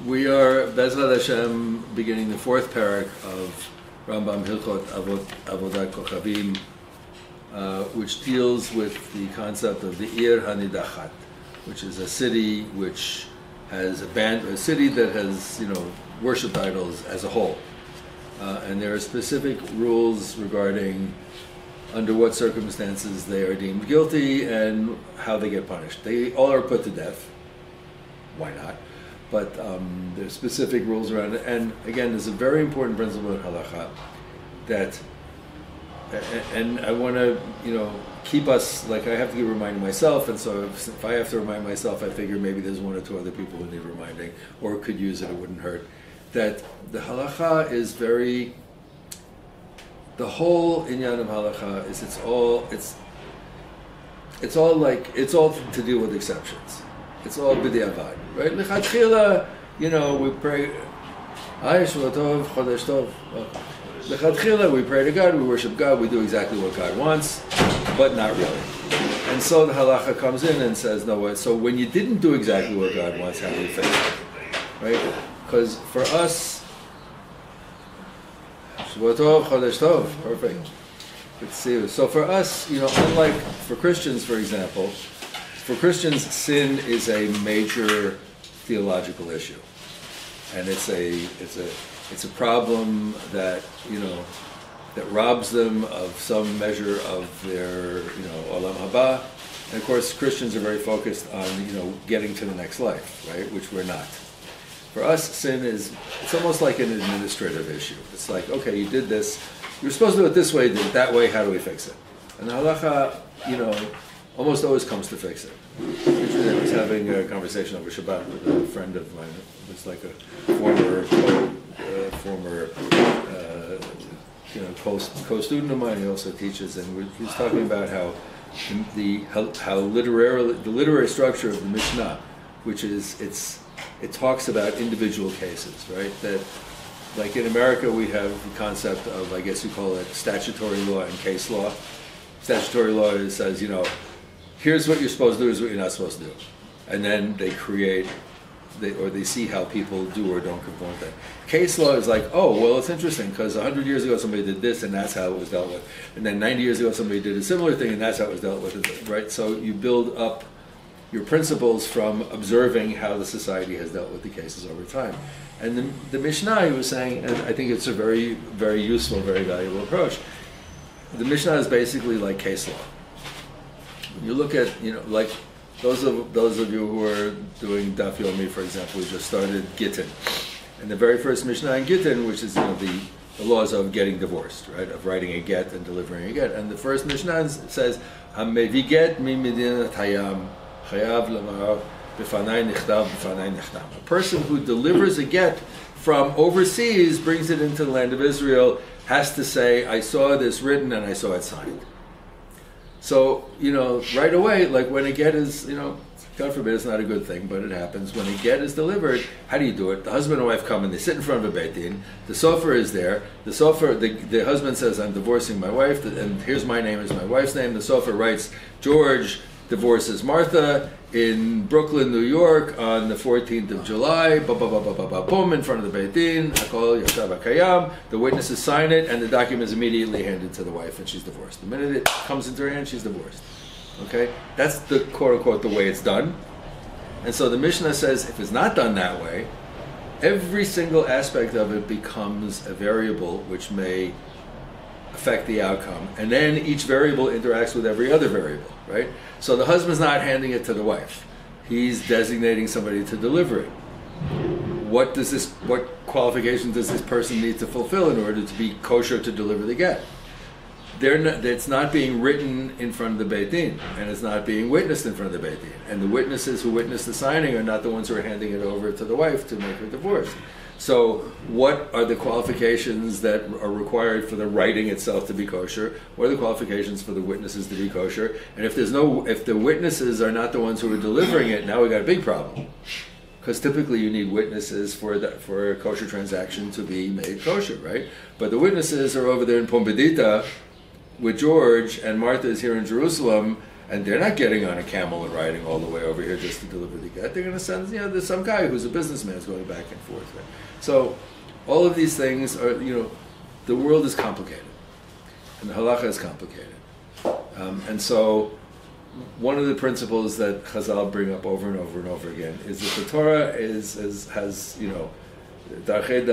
We are, Bezrat Hashem, beginning the fourth parak of Rambam Hilchot Avodat Kochavim, which deals with the concept of the Ir Hanidachat, which is a city which has a city that has, worshipped idols as a whole. And there are specific rules regarding under what circumstances they are deemed guilty and how they get punished. They all are put to death. Why not? But there's specific rules around it. And again, there's a very important principle in halakha that, and I want to, keep us, like I have to keep reminding myself, and so if I have to remind myself, I figure maybe there's one or two other people who need reminding, or could use it, it wouldn't hurt, that the halakha is very, the whole inyan of halakha is it's all to deal with exceptions. It's all b'diavad, right? Lechatchila, we pray, Shvat Tov, Chodesh Tov. Lechatchila, we pray to God, we worship God, we do exactly what God wants, but not really. And so the halacha comes in and says, no, so when you didn't do exactly what God wants, how do you fix it? Right? Because for us, Shvat Tov, Chodesh Tov, perfect. Good to see you. So for us, unlike for Christians, for example, for Christians, sin is a major theological issue, and it's a problem that that robs them of some measure of their olam haba, and of course Christians are very focused on getting to the next life, right? Which we're not. For us, sin it's almost like an administrative issue. It's like, okay, you did this, you're supposed to do it this way, did it that way. How do we fix it? And the halacha, almost always comes to fix it. Interesting, I was having a conversation over Shabbat with a friend of mine. It's like a former co-student of mine. He also teaches, and he was talking about how the literary structure of the Mishnah, which is it talks about individual cases, right? That like in America we have the concept of, I guess you call it statutory law and case law. Statutory law says, here's what you're supposed to do, here's what you're not supposed to do. And then they they see how people do or don't conform to that. Case law is like, oh, well, it's interesting, because 100 years ago somebody did this, and that's how it was dealt with. And then 90 years ago somebody did a similar thing, and that's how it was dealt with, right? So you build up your principles from observing how the society has dealt with the cases over time. And the Mishnah, he was saying, and I think it's a very, very useful, very valuable approach. The Mishnah is basically like case law. You look at, like those of you who are doing Daf Yomi, for example, we just started Gittin. And the very first Mishnah in Gittin, which is the laws of getting divorced, right? Of writing a get and delivering a get. And the first Mishnah says, HaMevi get mi medinat hayam chayav lamar b'fanai nichtav b'fanai nichtam. A person who delivers a get from overseas, brings it into the land of Israel, has to say, I saw this written and I saw it signed. So, right away, like when a get is, God forbid it's not a good thing, but it happens. When a get is delivered, how do you do it? The husband and wife come and they sit in front of a Beit Din. The sofer is there. The husband says, I'm divorcing my wife, and here's my name, is my wife's name. The sofer writes, George divorces Martha in Brooklyn, New York on the 14th of July, boom, in front of the Beit Din, Hakol Yashav HaKayam, the witnesses sign it, and the document is immediately handed to the wife, and she's divorced. The minute it comes into her hand, she's divorced. Okay? That's the quote-unquote the way it's done. And so the Mishnah says, if it's not done that way, every single aspect of it becomes a variable which may affect the outcome, and then each variable interacts with every other variable, right? So the husband's not handing it to the wife; he's designating somebody to deliver it. What qualifications does this person need to fulfill in order to be kosher to deliver the get? It's not being written in front of the Beit Din, and it's not being witnessed in front of the Beit Din, and the witnesses who witness the signing are not the ones who are handing it over to the wife to make her divorced. So what are the qualifications that are required for the writing itself to be kosher? What are the qualifications for the witnesses to be kosher? And if the witnesses are not the ones who are delivering it, now we got a big problem. Because typically you need witnesses for a kosher transaction to be made kosher, right? But the witnesses are over there in Pombedita with George, and Martha is here in Jerusalem, And they're not getting on a camel and riding all the way over here just to deliver the get. They're going to send, there's some guy who's a businessman who's going back and forth. Right? So all of these things are, the world is complicated. And the halacha is complicated. And so one of the principles that Chazal bring up over and over and over again is that the Torah has Darcheha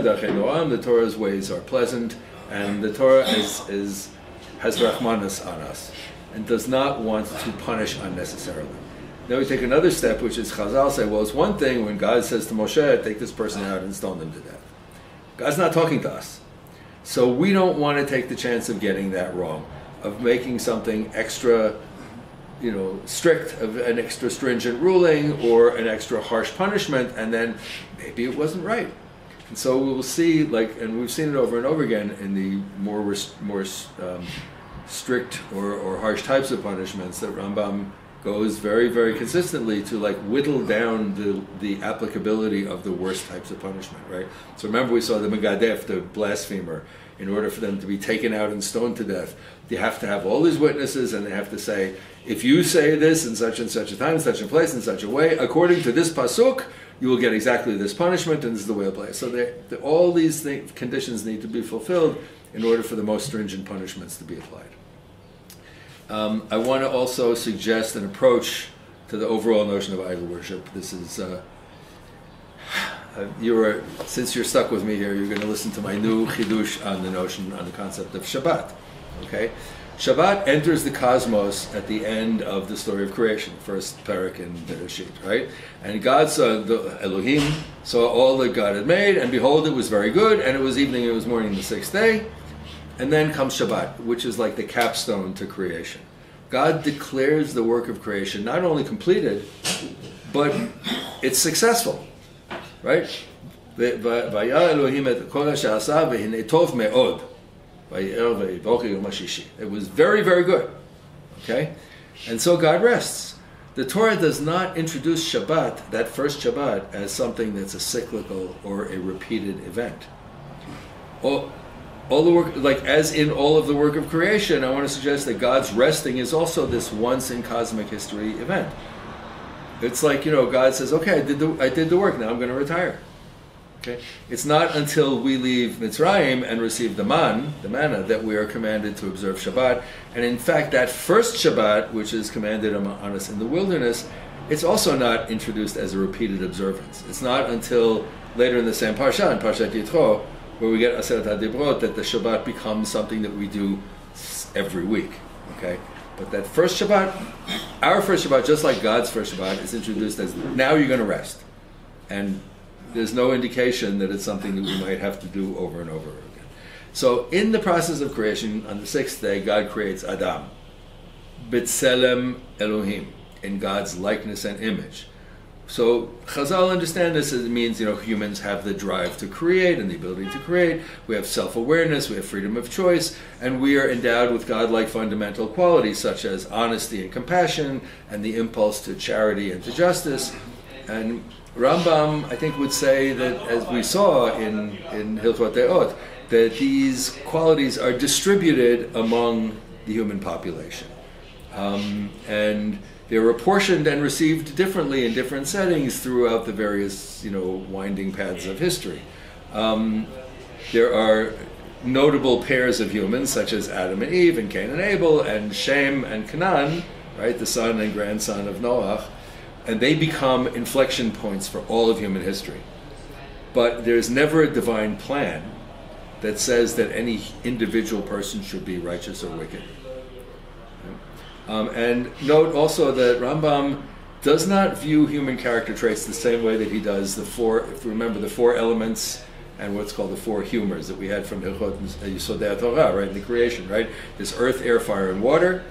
Darchei Noam, the Torah's ways are pleasant, and the Torah has Rahmanas on us, and does not want to punish unnecessarily. Then we take another step, which is Chazal say, well, it's one thing when God says to Moshe, take this person out and stone them to death. God's not talking to us. So we don't want to take the chance of getting that wrong, of making something extra, strict, of an extra stringent ruling or an extra harsh punishment, and then maybe it wasn't right. And so we will see, and we've seen it over and over again in the more strict or harsh types of punishments, that Rambam goes very, very consistently to whittle down the applicability of the worst types of punishment, right? So remember we saw the Megadef, the blasphemer. In order for them to be taken out and stoned to death, you have to have all these witnesses, and they have to say, if you say this in such and such a time, such a place, in such a way, according to this pasuk, you will get exactly this punishment, and this is the way it plays. So all these conditions need to be fulfilled in order for the most stringent punishments to be applied. I want to also suggest an approach to the overall notion of idol worship. This is, since you're stuck with me here, you're going to listen to my new chidush on the concept of Shabbat. Okay, Shabbat enters the cosmos at the end of the story of creation, first parak in Bereshit, right? And God saw, Elohim saw all that God had made, and behold, it was very good, and it was evening, it was morning, the sixth day. And then comes Shabbat, which is like the capstone to creation. God declares the work of creation not only completed, but it's successful, right? It was very, very good, okay? And so God rests. The Torah does not introduce Shabbat, that first Shabbat, as something that's a cyclical or a repeated event. All the work, as in all of the work of creation, I want to suggest that God's resting is also this once in cosmic history event. It's God says, okay, I did the work, now I'm going to retire. Okay? It's not until we leave Mitzrayim and receive the manna, that we are commanded to observe Shabbat. And in fact, that first Shabbat, which is commanded on us in the wilderness, it's also not introduced as a repeated observance. It's not until later in the same Parsha, in Parshat Yitro, where we get Aseret HaDibrot, that the Shabbat becomes something that we do every week. Okay? But that first Shabbat, our first Shabbat, just like God's first Shabbat, is introduced as, now you're going to rest. And there's no indication that it's something that we might have to do over and over again. So in the process of creation, on the sixth day, God creates Adam. B'Tselem Elohim, in God's likeness and image. So Chazal understand this as it means, humans have the drive to create and the ability to create. We have self-awareness, we have freedom of choice, and we are endowed with godlike fundamental qualities such as honesty and compassion, and the impulse to charity and to justice. And Rambam, I think, would say that, as we saw in Hilchot Avodat, that these qualities are distributed among the human population. And they're apportioned and received differently in different settings throughout the various, winding paths of history. There are notable pairs of humans, such as Adam and Eve, and Cain and Abel, and Shem and Canaan, right, the son and grandson of Noach, and they become inflection points for all of human history. But there's never a divine plan that says that any individual person should be righteous or wicked. And note also that Rambam does not view human character traits the same way that he does if you remember, the four elements and what's called the four humors that we had from Hilchot Yesodei Torah, right, in the creation, right? There's earth, air, fire, and water.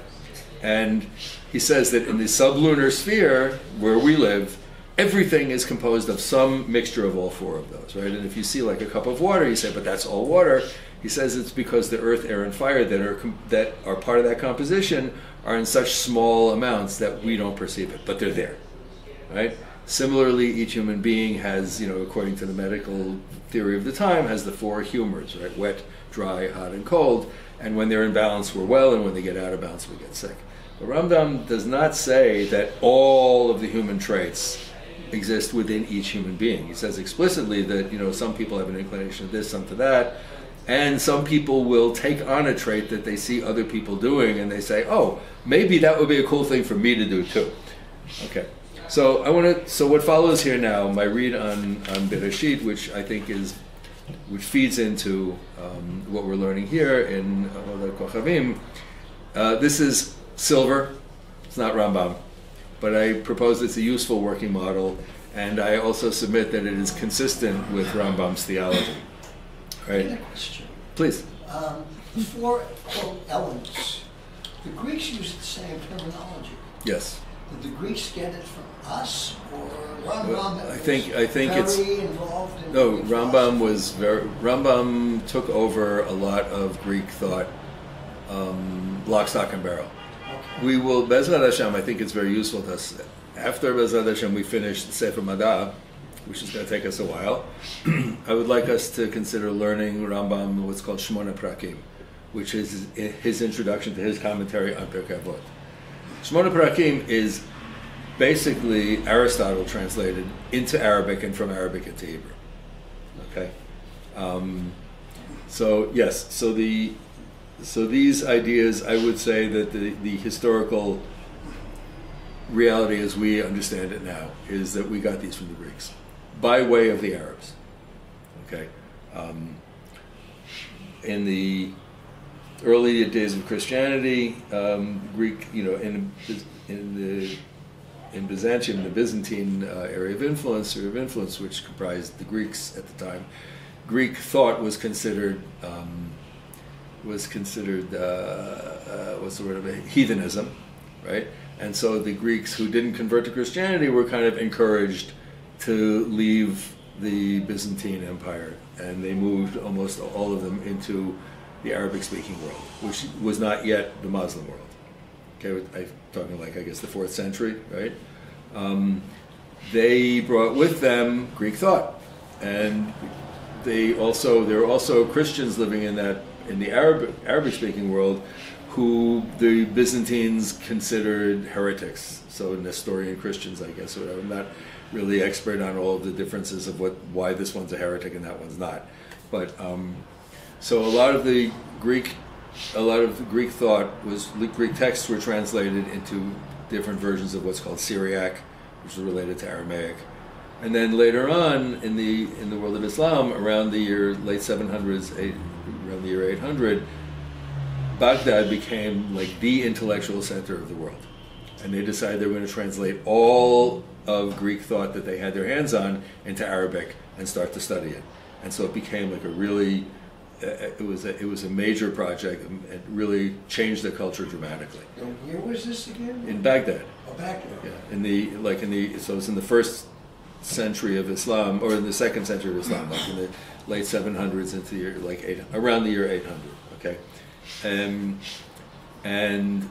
And he says that in the sublunar sphere, where we live, everything is composed of some mixture of all four of those, right? And if you see a cup of water, you say, but that's all water. He says it's because the earth, air, and fire that are part of that composition are in such small amounts that we don't perceive it, but they're there, right? Similarly, each human being has, according to the medical theory of the time, has the four humors, right? Wet, dry, hot, and cold. And when they're in balance, we're well, and when they get out of balance, we get sick. The Rambam does not say that all of the human traits exist within each human being. He says explicitly that, some people have an inclination to this, some to that, and some people will take on a trait that they see other people doing, and they say, oh, maybe that would be a cool thing for me to do too. Okay. So what follows here now, my read on Bereshit, which I think which feeds into what we're learning here in Avodat Kochavim. This is silver. It's not Rambam, but I propose it's a useful working model, and I also submit that it is consistent with Rambam's theology. Right? I have a question. Please. The four quote elements. The Greeks used the same terminology. Yes. Did the Greeks get it from us, or Rambam? I think it's involved in no. Rambam took over a lot of Greek thought, lock, stock, and barrel. Okay. We will, Bezrat Hashem, I think it's very useful to us. After Bezrat Hashem, we finish the Sefer Mad'a, which is going to take us a while. I would like us to consider learning Rambam, what's called Shmona Prakim, which is his introduction to his commentary on Pirkei Avot. Shmona Prakim is basically Aristotle translated into Arabic and from Arabic into Hebrew. Okay, so these ideas, I would say that the historical reality as we understand it now is that we got these from the Greeks by way of the Arabs. Okay, in the early days of Christianity, Greek, in Byzantium, the Byzantine area of influence, which comprised the Greeks at the time, Greek thought was considered what's the word of it? Heathenism, right? And so the Greeks who didn't convert to Christianity were kind of encouraged to leave the Byzantine Empire, and they moved almost all of them into the Arabic-speaking world, which was not yet the Muslim world. Okay, I'm talking I guess the 4th century, right? They brought with them Greek thought, and there were also Christians living in the Arabic-speaking world who the Byzantines considered heretics. So Nestorian Christians, I guess, or whatever. I'm not really expert on all of the differences of why this one's a heretic and that one's not, but. So a lot of the Greek thought Greek texts were translated into different versions of what's called Syriac, which is related to Aramaic, and then later on in the world of Islam, around the year late 700s, around the year 800, Baghdad became the intellectual center of the world, and they decided they were going to translate all of Greek thought that they had their hands on into Arabic and start to study it, and so it became a really it was a major project, and it really changed the culture dramatically. And where was this again? In Baghdad. Oh, Baghdad. Yeah, so it's in the 1st century of Islam, or in the 2nd century of Islam, in the late 700s into the year around the year 800. Okay, and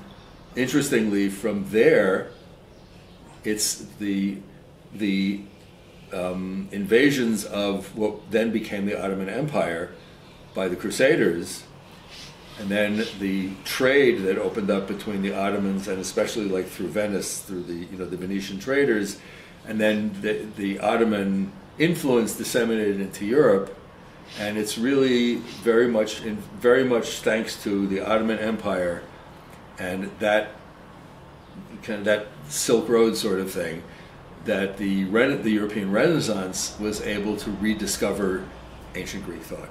interestingly, from there, it's the invasions of what then became the Ottoman Empire by the Crusaders, and then the trade that opened up between the Ottomans and especially through Venice, through the Venetian traders, and then the Ottoman influence disseminated into Europe, and it's really very much thanks to the Ottoman Empire and that Silk Road sort of thing that the European Renaissance was able to rediscover ancient Greek thought.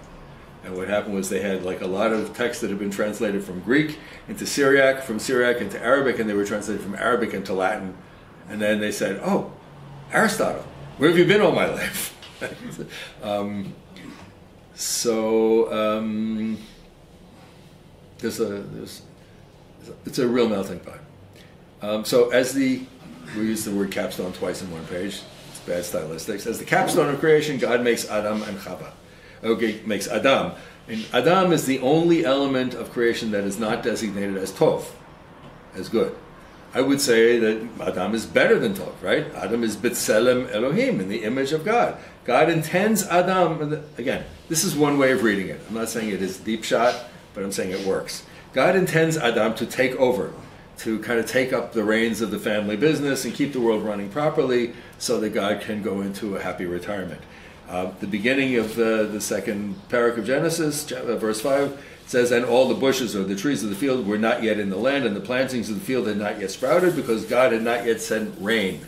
And what happened was they had a lot of texts that had been translated from Greek into Syriac, from Syriac into Arabic, and they were translated from Arabic into Latin. And then they said, "Oh, Aristotle, where have you been all my life?" It's a real melting pot. So we use the word capstone twice in one page. It's bad stylistics. As the capstone of creation, God makes Adam and Chava. Okay, makes Adam. And Adam is the only element of creation that is not designated as Tov, as good. I would say that Adam is better than Tov, right? Adam is B'Tselem Elohim, in the image of God. God intends Adam, again, this is one way of reading it. I'm not saying it is deep shot, but I'm saying it works. God intends Adam to take over, to kind of take up the reins of the family business and keep the world running properly so that God can go into a happy retirement. The beginning of the second parak of Genesis, verse 5, says, and all the bushes or the trees of the field were not yet in the land, and the plantings of the field had not yet sprouted, because God had not yet sent rain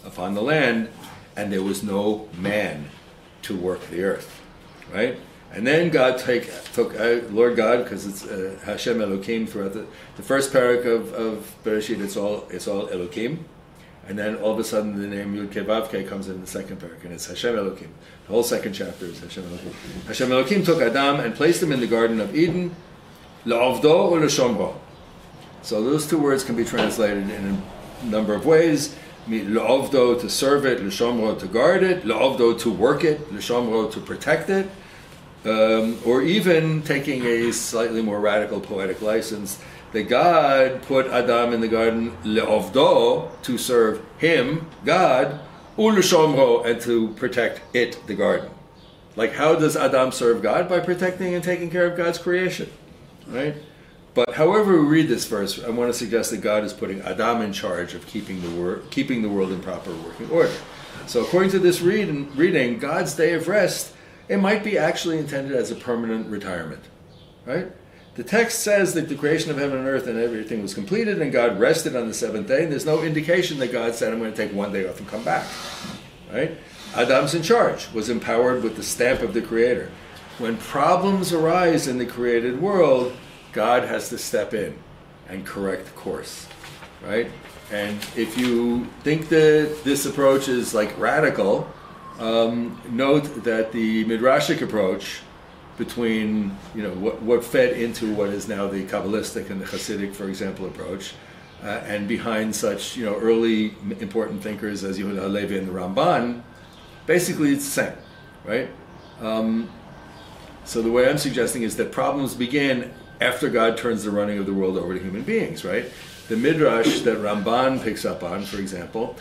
upon the land, and there was no man to work the earth. Right? And then God took Lord God, because it's Hashem Elohim throughout the first parak of Bereshit, it's all Elohim. And then all of a sudden the name Yud Kei Vav Kei comes in the second parak, and it's Hashem Elohim. The whole second chapter is Hashem Elohim. Hashem Elohim took Adam and placed him in the Garden of Eden, La'avdo or L'shomro. So those two words can be translated in a number of ways. La'avdo, to serve it, L'shomro, to guard it, La'avdo, to work it, L'shomro, to protect it, or even taking a slightly more radical poetic license, that God put Adam in the garden le'ovdo, to serve him, God, u'l'shomro, and to protect it, the garden. Like, how does Adam serve God? By protecting and taking care of God's creation, right? But however we read this verse, I want to suggest that God is putting Adam in charge of keeping the world in proper working order. So according to this reading, God's day of rest, it might be actually intended as a permanent retirement, right? The text says that the creation of heaven and earth and everything was completed, and God rested on the seventh day, and there's no indication that God said, I'm going to take one day off and come back, right? Adam's in charge, was empowered with the stamp of the Creator. When problems arise in the created world, God has to step in and correct course, right? And if you think that this approach is like radical, note that the Midrashic approach between, what fed into what is now the Kabbalistic and the Hasidic, for example, approach, and behind such, early important thinkers as Yehuda Halevi and the Ramban, basically it's the same, right? So the way I'm suggesting is that problems begin after God turns the running of the world over to human beings, right? The Midrash that Ramban picks up on, for example,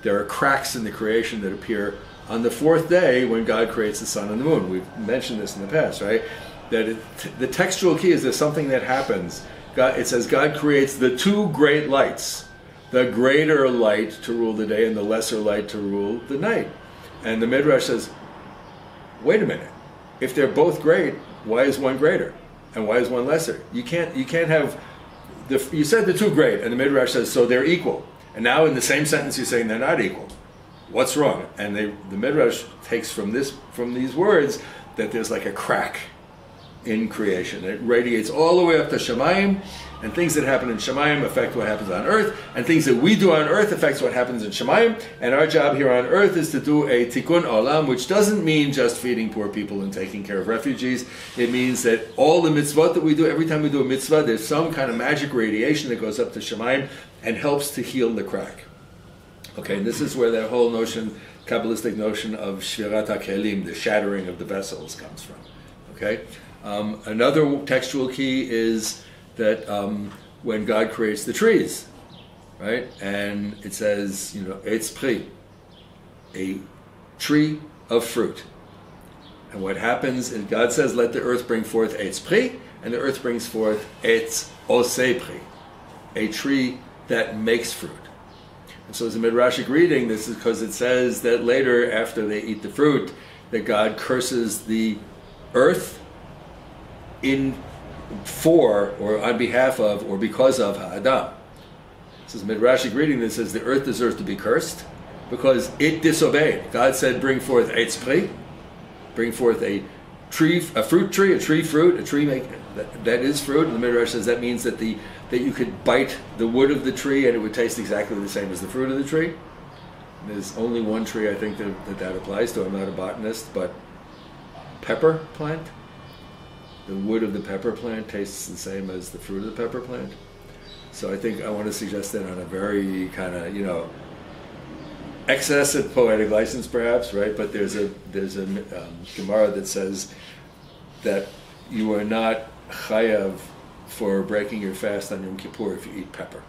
there are cracks in the creation that appear on the fourth day when God creates the sun and the moon. We've mentioned this in the past, right? That the textual key is there's something that happens. It says God creates the two great lights, the greater light to rule the day and the lesser light to rule the night. And the Midrash says, wait a minute, if they're both great, why is one greater? And why is one lesser? You can't have, you said the two great, and the Midrash says, so they're equal. And now in the same sentence you're saying they're not equal. What's wrong? And the Midrash takes from these words that there's like a crack in creation. It radiates all the way up to Shemayim, and things that happen in Shemayim affect what happens on earth, and things that we do on earth affects what happens in Shemayim. And our job here on earth is to do a tikkun olam, which doesn't mean just feeding poor people and taking care of refugees. It means that all the mitzvot that we do, every time we do a mitzvah, there's some kind of magic radiation that goes up to Shemayim and helps to heal the crack. Okay, and this is where that whole notion, Kabbalistic notion of shvirat hakelim, the shattering of the vessels, comes from. Okay, another textual key is that when God creates the trees, right, and it says, eitz pri, a tree of fruit, and what happens is God says, let the earth bring forth eitz pri, and the earth brings forth eitz osei pri, a tree that makes fruit. And so as a Midrashic reading, this is because it says that later, after they eat the fruit, that God curses the earth for, or on behalf of, or because of Adam. This is a Midrashic reading that says the earth deserves to be cursed because it disobeyed. God said, bring forth eitz pri, bring forth a fruit tree, a tree fruit, a tree that is fruit. And the Midrash says that means that you could bite the wood of the tree and it would taste exactly the same as the fruit of the tree. And there's only one tree I think that applies to. I'm not a botanist, but pepper plant. The wood of the pepper plant tastes the same as the fruit of the pepper plant. So I think I want to suggest that on a very kind of, excessive poetic license perhaps, right? But there's a Gemara that says that you are not chayav for breaking your fast on Yom Kippur if you eat pepper.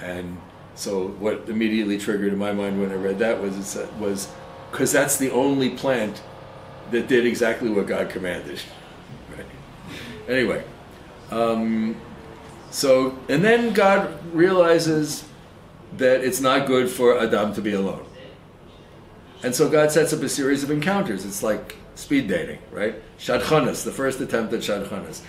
And so what immediately triggered in my mind when I read that was because that's the only plant that did exactly what God commanded. Right? Anyway, so, and then God realizes that it's not good for Adam to be alone. And so God sets up a series of encounters. It's like speed dating, right? Shadchanas, the first attempt at Shadchanas.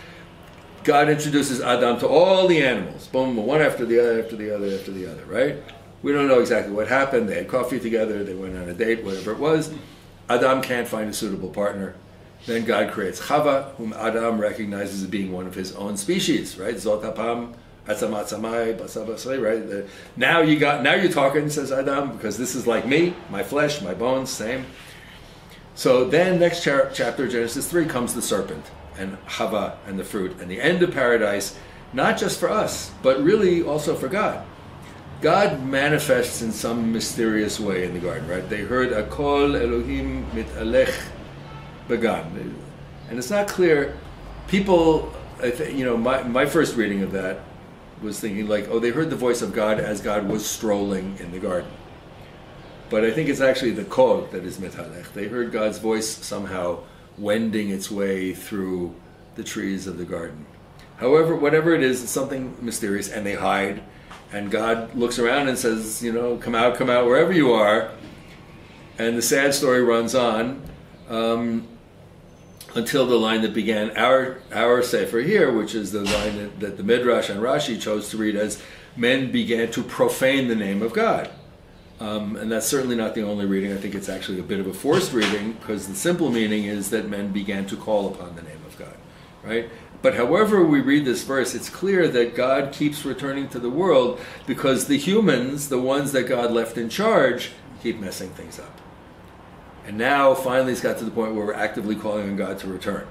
God introduces Adam to all the animals, boom, one after the other, after the other, after the other, right? We don't know exactly what happened. They had coffee together, they went on a date, whatever it was. Adam can't find a suitable partner. Then God creates Chava, whom Adam recognizes as being one of his own species, right? Zot hapam, atzamatsamai, basabasai, right? Now you're talking, says Adam, because this is like me, my flesh, my bones, same. So then next chapter, Genesis 3, comes the serpent and Chava and the fruit and the end of paradise, not just for us, but really also for God. God manifests in some mysterious way in the garden, right? They heard a kol Elohim mitalech began, and it's not clear. People, my first reading of that was thinking like, oh, they heard the voice of God as God was strolling in the garden. But I think it's actually the kol that is mitalech. They heard God's voice somehow wending its way through the trees of the garden. However, whatever it is, it's something mysterious, and they hide. And God looks around and says, come out, wherever you are. And the sad story runs on until the line that began our Sefer here, which is the line that the Midrash and Rashi chose to read as, men began to profane the name of God. And that's certainly not the only reading. I think it's actually a bit of a forced reading, because the simple meaning is that men began to call upon the name of God, right? But however we read this verse, it's clear that God keeps returning to the world because the humans, the ones that God left in charge, keep messing things up. And now finally it's got to the point where we're actively calling on God to return,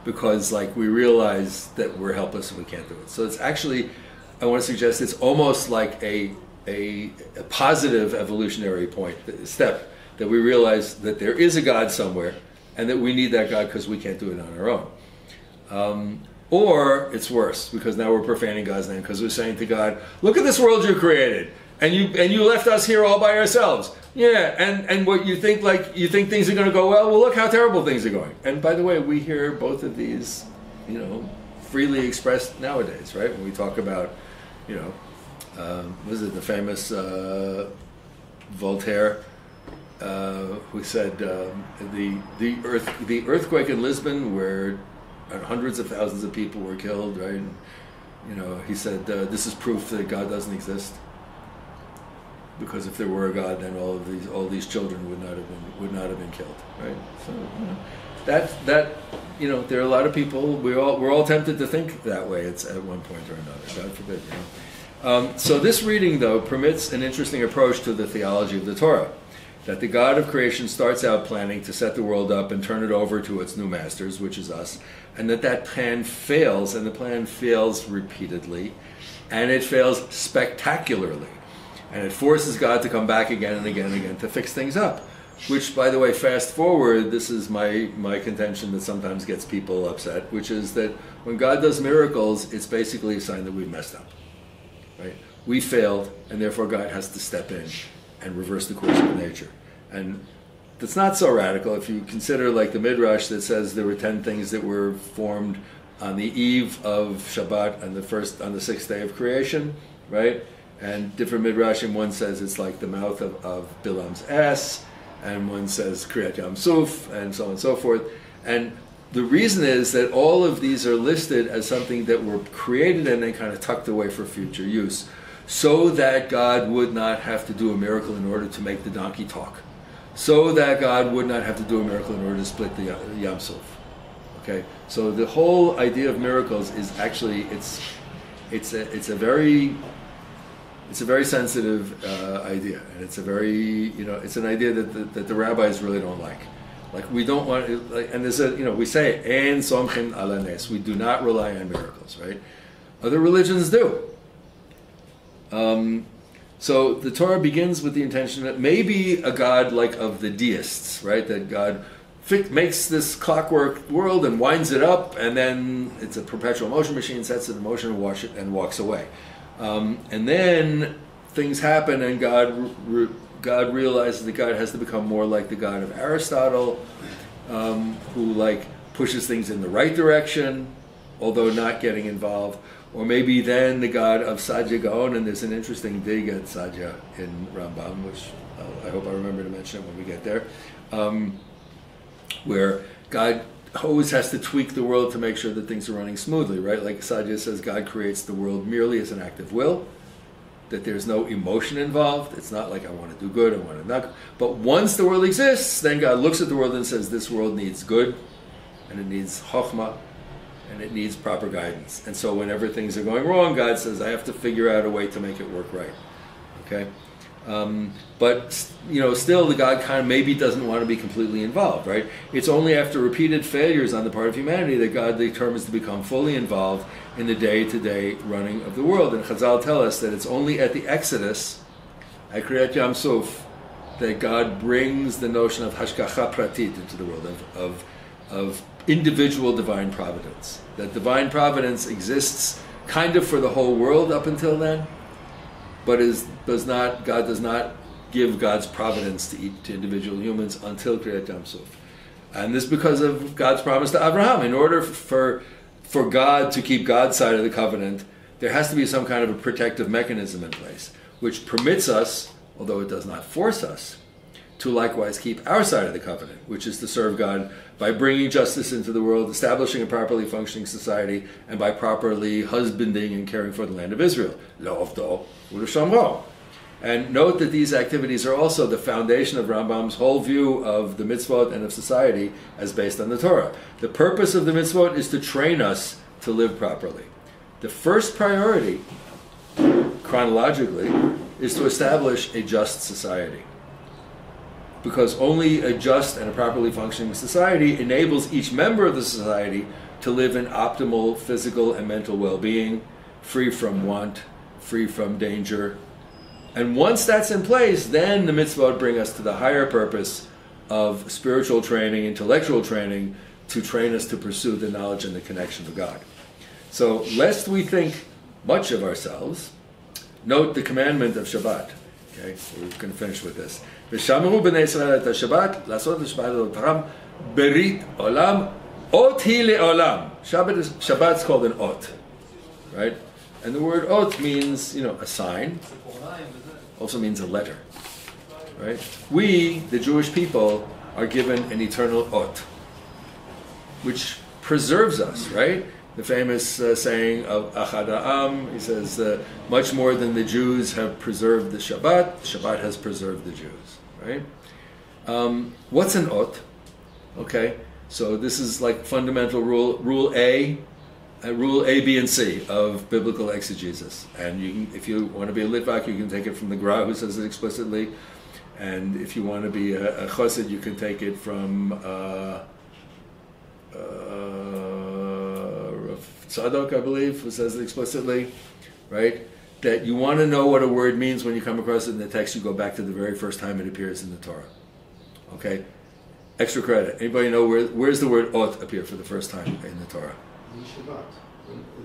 because we realize that we're helpless and we can't do it. So it's actually, I want to suggest it's almost like a positive evolutionary step, that we realize that there is a God somewhere and that we need that God because we can't do it on our own. Or it's worse, because now we're profaning God's name, because we're saying to God, look at this world you created, and you left us here all by ourselves. Yeah, and what you think things are going to go well look how terrible things are going. And by the way, we hear both of these, freely expressed nowadays, right? When we talk about, was it the famous Voltaire, who said the earthquake in Lisbon, where hundreds of thousands of people were killed, right? And, he said this is proof that God doesn't exist, because if there were a God, then all these children would not have been killed, right? So that there are a lot of people. We're all tempted to think that way. It's at one point or another. God forbid. So this reading, though, permits an interesting approach to the theology of the Torah, that the God of creation starts out planning to set the world up and turn it over to its new masters, which is us, and that plan fails, and the plan fails repeatedly, and it fails spectacularly, and it forces God to come back again and again and again to fix things up, which, by the way, fast forward, this is my contention that sometimes gets people upset, which is that when God does miracles, it's basically a sign that we've messed up. Right? We failed, and therefore God has to step in and reverse the course of nature. And that's not so radical if you consider the Midrash that says there were 10 things that were formed on the eve of Shabbat on the sixth day of creation, right? And different Midrashim, one says it's like the mouth of Bilam's ass, and one says Kriyat Yam Suf, and so on and so forth. And the reason is that all of these are listed as something that were created and then kind of tucked away for future use, so that God would not have to do a miracle in order to make the donkey talk, so that God would not have to do a miracle in order to split the Yam Suf. Okay, so the whole idea of miracles is actually it's a very sensitive idea, and it's a very it's an idea that the rabbis really don't like. We don't want, and there's we say, "En somchin ala nes." We do not rely on miracles, right? Other religions do. So the Torah begins with the intention that maybe a God of the deists, right? That God makes this clockwork world and winds it up, and then it's a perpetual motion machine, sets it in motion and walks away. And then things happen, and God realizes that God has to become more like the God of Aristotle, who like pushes things in the right direction, although not getting involved. Or maybe then the God of Sadhya Gaon, and there's an interesting dig at Sadhya in Rambam, which I hope I remember to mention it when we get there, where God always has to tweak the world to make sure that things are running smoothly, right? Like Sadhya says, God creates the world merely as an act of will, that there's no emotion involved. It's not like I want to do good, I want to not. But once the world exists, then God looks at the world and says, this world needs good, and it needs chokhmah, and it needs proper guidance. And so whenever things are going wrong, God says, I have to figure out a way to make it work right. Okay? But still the God kind of maybe doesn't want to be completely involved, right? It's only after repeated failures on the part of humanity that God determines to become fully involved in the day-to-day running of the world. And Chazal tell us that it's only at the Exodus, at Kriyat Yam Suf, that God brings the notion of hashgacha pratit into the world, of individual divine providence. That divine providence exists kind of for the whole world up until then, but God does not give God's providence to individual humans until Kriyat Yam Suf. And this is because of God's promise to Abraham. In order for God to keep God's side of the covenant, there has to be some kind of a protective mechanism in place, which permits us, although it does not force us, to likewise keep our side of the covenant, which is to serve God by bringing justice into the world, establishing a properly functioning society, and by properly husbanding and caring for the land of Israel. Lo'ovdo u'l'shamro. And note that these activities are also the foundation of Rambam's whole view of the mitzvot and of society as based on the Torah. The purpose of the mitzvot is to train us to live properly. The first priority, chronologically, is to establish a just society. Because only a just and a properly functioning society enables each member of the society to live in optimal physical and mental well-being, free from want, free from danger. And once that's in place, then the mitzvot bring us to the higher purpose of spiritual training, intellectual training, to train us to pursue the knowledge and the connection to God. So, lest we think much of ourselves, note the commandment of Shabbat. Okay, we're going to finish with this. V'shamru b'nei Yisrael et Shabbat, lasot Shabbat l'otam, berit olam, ot hi le'olam. Shabbat's called an ot, right? And the word ot means, a sign. Also means a letter, right? We, the Jewish people, are given an eternal ot, which preserves us, right? The famous saying of Achad Ha'am, he says, much more than the Jews have preserved the Shabbat has preserved the Jews, right? What's an ot? Okay, so this is like fundamental rule A, B, and C of biblical exegesis. And you can, if you want to be a Litvak, you can take it from the Gra, who says it explicitly. And if you want to be a Chassid, you can take it from Tzadok, I believe, who says it explicitly, right? That you want to know what a word means when you come across it in the text, you go back to the very first time it appears in the Torah. Okay? Extra credit. Anybody know where's the word ot appear for the first time in the Torah? In Shabbat,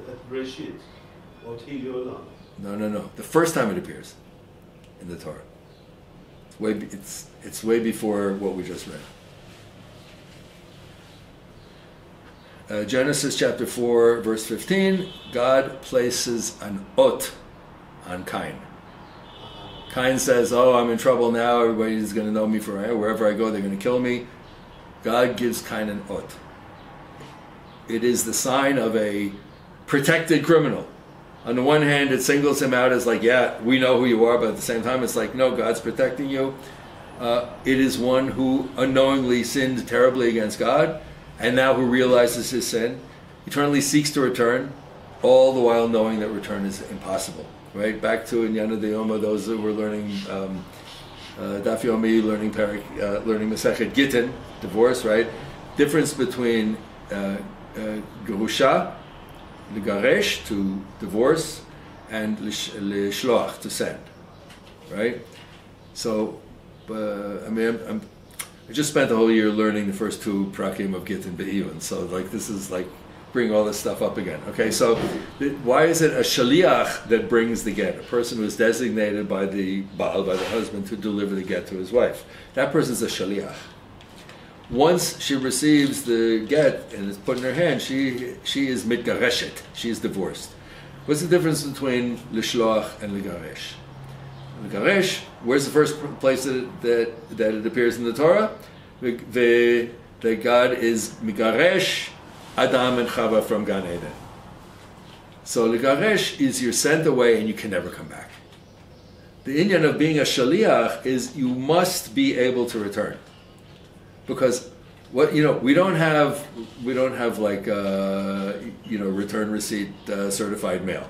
at Bereshit, ot hi le'olam. No. The first time it appears in the Torah. It's way before what we just read. Genesis chapter 4, verse 15, God places an ot on Cain. Cain says, I'm in trouble now, everybody's going to know me wherever I go, they're going to kill me. God gives Cain an ot. It is the sign of a protected criminal. On the one hand, it singles him out as like, yeah, we know who you are, but at the same time, it's like, no, God's protecting you. It is one who unknowingly sinned terribly against God, and now who realizes his sin, eternally seeks to return, all the while knowing that return is impossible. Right? Back to Inyana Deyoma, those that were learning Daf Yomi, learning Masechet Gittin, divorce, right? Difference between Gerusha, Legaresh, to divorce, and Lishloach, to send. Right? So, I just spent the whole year learning the first two prakim of Gittin Be'ivon. So, this is like bring all this stuff up again. Okay, so why is it a shaliach that brings the get? A person who is designated by the baal, by the husband, to deliver the get to his wife. That person is a shaliach. Once she receives the get and it's put in her hand, she is mitgareshet. She is divorced. What's the difference between lishloach and ligaresh? Ligaresh, where's the first place that it appears in the Torah? That God is migaresh Adam and Chava from Gan Eden. So ligaresh is you're sent away and you can never come back. The inyan of being a shaliach is you must be able to return, because we don't have like return receipt certified mail,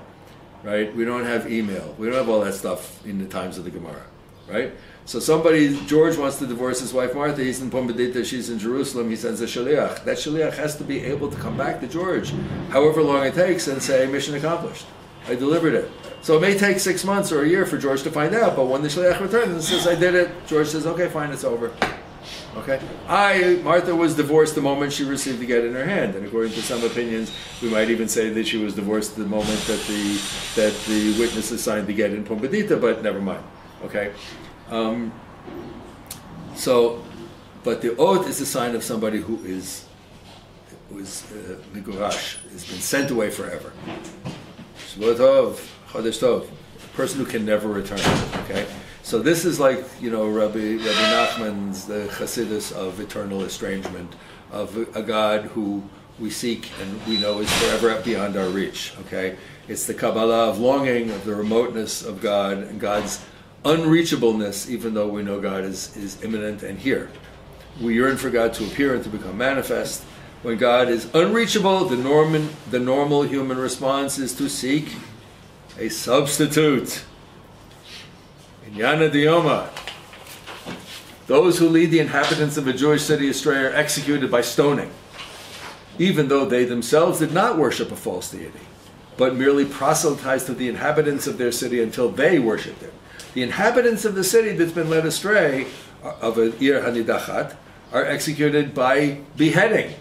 right? We don't have email. We don't have all that stuff in the times of the Gemara, right? So George wants to divorce his wife Martha, he's in Pumbedita, she's in Jerusalem, he sends a shaliach. That shaliach has to be able to come back to George, however long it takes, and say, mission accomplished. I delivered it. So it may take 6 months or a year for George to find out, but when the shaliach returns and says, I did it, George says, okay, fine, it's over. Okay? Martha was divorced the moment she received the get in her hand, and according to some opinions, we might even say that she was divorced the moment that the witnesses signed the get in Pumbedita, but never mind. Okay? But the oath is a sign of somebody who is migurash, has been sent away forever. Shavuot Tov, Chodesh Tov, a person who can never return. Okay, so this is like Rabbi Nachman's the Chassidus of eternal estrangement, of a God who we seek and we know is forever beyond our reach. Okay, it's the Kabbalah of longing, of the remoteness of God and God's unreachableness, even though we know God is immanent and here. We yearn for God to appear and to become manifest. When God is unreachable, the normal human response is to seek a substitute. In Yana Diyoma, those who lead the inhabitants of a Jewish city astray are executed by stoning, even though they themselves did not worship a false deity, but merely proselytized to the inhabitants of their city until they worshipped it. The inhabitants of the city that's been led astray, of an Ir Hanidachat, are executed by beheading